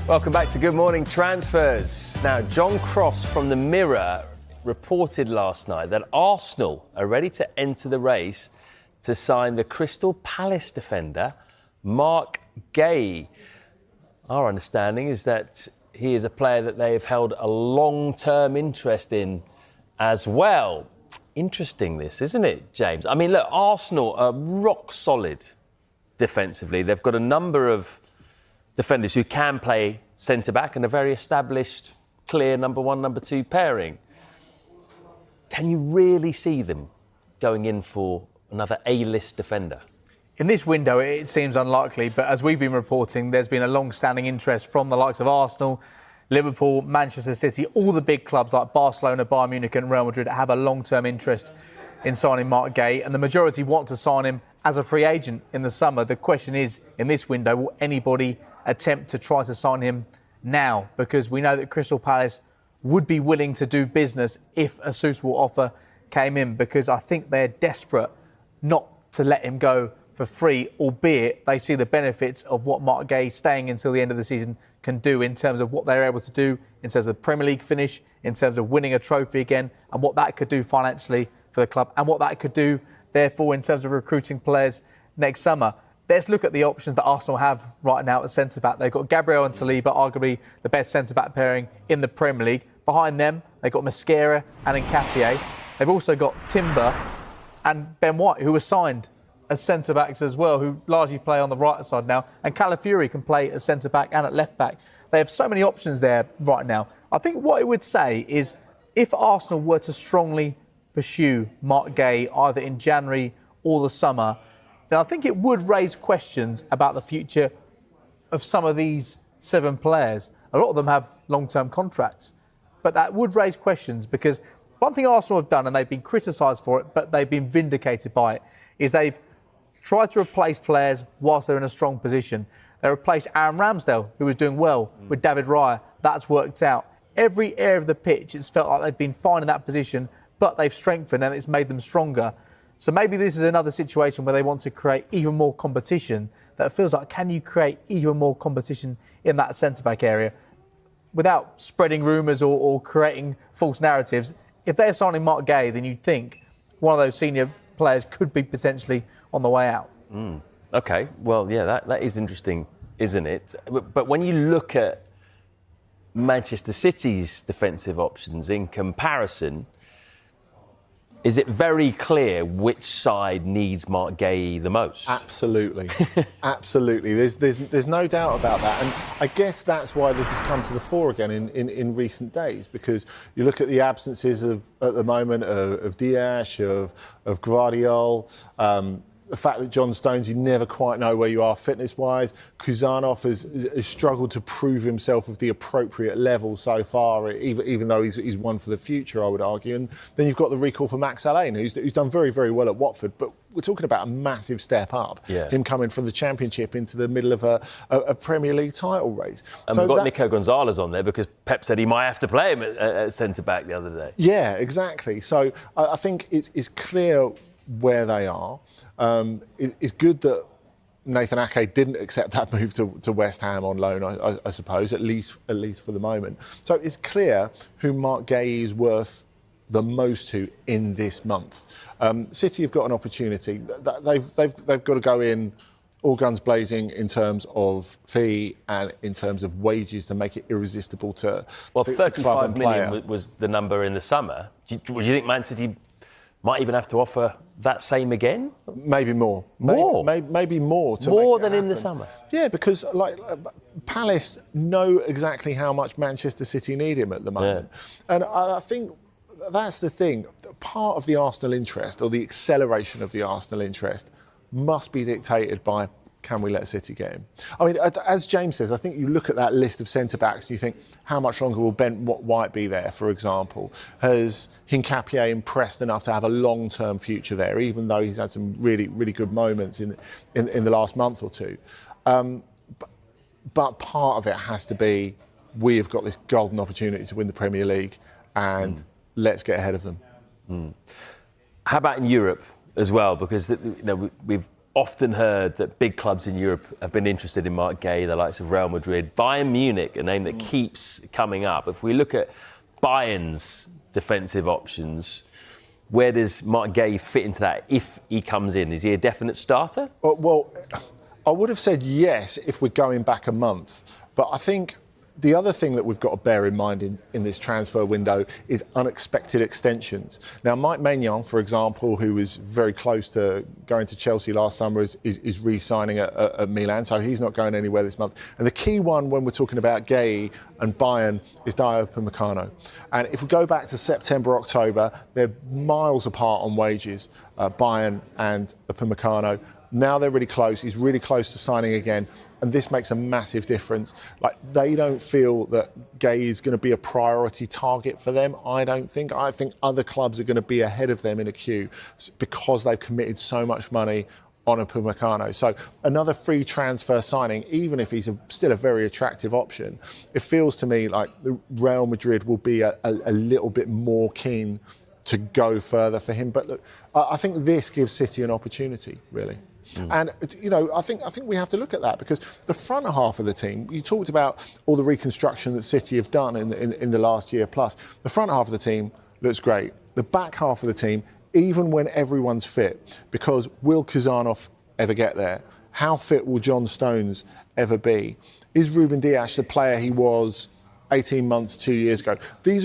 Welcome back to Good Morning Transfers. Now, John Cross from the Mirror reported last night that Arsenal are ready to enter the race to sign the Crystal Palace defender, Mark Guehi. Our understanding is that he is a player that they have held a long-term interest in as well. Interesting this, isn't it, James? I mean, look, Arsenal are rock solid defensively. They've got a number of defenders who can play centre-back and a very established, clear number one, number two pairing. Can you really see them going in for another A-list defender? In this window, it seems unlikely, but as we've been reporting, there's been a long-standing interest from the likes of Arsenal, Liverpool, Manchester City, all the big clubs like Barcelona, Bayern Munich and Real Madrid have a long-term interest in signing Mark Guehi, and the majority want to sign him as a free agent in the summer. The question is, in this window, will anybody attempt to try to sign him now? Because we know that Crystal Palace would be willing to do business if a suitable offer came in, because I think they're desperate not to let him go for free, albeit they see the benefits of what Mark Guehi staying until the end of the season can do in terms of what they're able to do, in terms of the Premier League finish, in terms of winning a trophy again, and what that could do financially for the club, and what that could do, therefore, in terms of recruiting players next summer. Let's look at the options that Arsenal have right now at centre-back. They've got Gabriel and Saliba, arguably the best centre-back pairing in the Premier League. Behind them, they've got Mosquera and Nketiah. They've also got Timber and Ben White, who were signed as centre-backs as well, who largely play on the right side now. And Calafiori can play as centre-back and at left-back. They have so many options there right now. I think what it would say is if Arsenal were to strongly pursue Mark Guehi either in January or the summer, then I think it would raise questions about the future of some of these 7 players. A lot of them have long-term contracts, but that would raise questions, because one thing Arsenal have done, and they've been criticised for it, but they've been vindicated by it, is they've tried to replace players whilst they're in a strong position. They replaced Aaron Ramsdale, who was doing well, with David Raya. That's worked out. Every area of the pitch, it's felt like they've been fine in that position, but they've strengthened and it's made them stronger. So maybe this is another situation where they want to create even more competition. That feels like, can you create even more competition in that centre-back area without spreading rumours or creating false narratives? If they're signing Mark Guehi, then you'd think one of those senior players could be potentially on the way out. OK, well, yeah, that is interesting, isn't it? But when you look at Manchester City's defensive options in comparison, is it very clear which side needs Mark Guehi the most? Absolutely. Absolutely. There's no doubt about that. And I guess that's why this has come to the fore again in recent days, because you look at the absences at the moment of Diaz, of Gvardiol, the fact that John Stones, you never quite know where you are fitness-wise. Kuzanov has struggled to prove himself of the appropriate level so far, even though he's one for the future, I would argue. And then you've got the recall for Max Allain, who's done very, very well at Watford. But we're talking about a massive step up, him coming from the Championship into the middle of a Premier League title race. And we've got Nico Gonzalez on there because Pep said he might have to play him at centre-back the other day. Yeah, exactly. So I think it's clear where they are. It's good that Nathan Ake didn't accept that move to West Ham on loan, I suppose, at least for the moment. So it's clear who Mark Guehi is worth the most to in this month. City have got an opportunity. They've got to go in all guns blazing in terms of fee and in terms of wages to make it irresistible to club and 35 player. million was the number in the summer. Do you think Man City might even have to offer that same again? Maybe more. Maybe more. More than in the summer? Yeah, because Palace know exactly how much Manchester City need him at the moment. Yeah. And I think that's the thing. Part of the Arsenal interest, or the acceleration of the Arsenal interest, must be dictated by, can we let City get him? I mean, as James says, I think you look at that list of centre-backs and you think, how much longer will Ben White be there, for example? Has Nketiah impressed enough to have a long-term future there, even though he's had some really, really good moments in the last month or two? But part of it has to be, we have got this golden opportunity to win the Premier League and let's get ahead of them. How about in Europe as well? Because we've often heard that big clubs in Europe have been interested in Marc Guehi, the likes of Real Madrid. Bayern Munich, a name that keeps coming up. If we look at Bayern's defensive options, where does Marc Guehi fit into that if he comes in? Is he a definite starter? Well, I would have said yes if we're going back a month. But I think the other thing that we've got to bear in mind in this transfer window is unexpected extensions. Now, Mike Maignan, for example, who was very close to going to Chelsea last summer, is re-signing at Milan, so he's not going anywhere this month. And the key one when we're talking about Guehi and Bayern is Dayot Upamecano. And if we go back to September, October, they're miles apart on wages, Bayern and Upamecano. Now they're really close. He's really close to signing again. And this makes a massive difference. Like, they don't feel that Guehi is going to be a priority target for them, I don't think. I think other clubs are going to be ahead of them in a queue because they've committed so much money on Upamecano. So another free transfer signing, even if he's still a very attractive option, it feels to me like Real Madrid will be a little bit more keen to go further for him. But look, I think this gives City an opportunity, really. And, you know, I think we have to look at that because the front half of the team, you talked about all the reconstruction that City have done in the last year plus. The front half of the team looks great. The back half of the team, even when everyone's fit, because will Kuzanov ever get there? How fit will John Stones ever be? Is Ruben Dias the player he was 18 months, 2 years ago? These